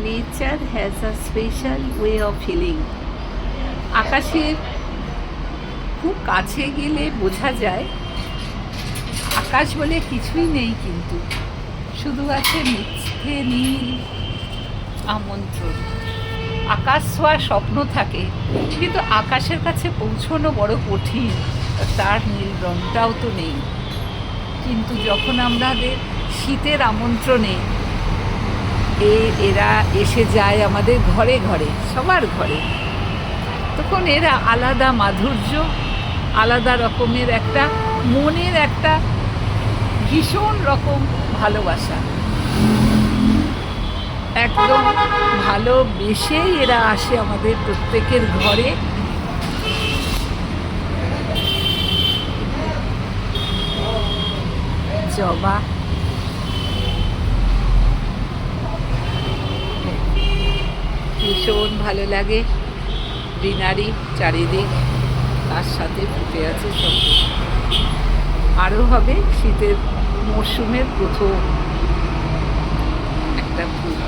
Nature has a special way of healing. আকাশের খুব কাছে গেলে বোঝা যায় আকাশ বলে কিছুই নেই, কিন্তু শুধু আছে মিথ্যে নীল আমন্ত্রণ। আকাশ ছোঁয়ার স্বপ্ন থাকে, কিন্তু আকাশের কাছে পৌঁছানো বড় কঠিন। তার নীল রঙটাও তো নেই। কিন্তু যখন আমাদের শীতের আমন্ত্রণে এরা এসে যায় আমাদের ঘরে ঘরে, সবার ঘরে, তখন এরা আলাদা মাধুর্য, আলাদা রকমের একটা মনের একটা ভীষণ রকম ভালোবাসা, একদম ভালোবেসেই এরা আসে আমাদের প্রত্যেকের ঘরে। জবা, ভীষণ ভালো লাগে। গ্রিনারি চারিদিক, তার সাথে ফুটে আছে সবুজ। আরও হবে শীতের মরশুমের প্রথম একটা ফুল।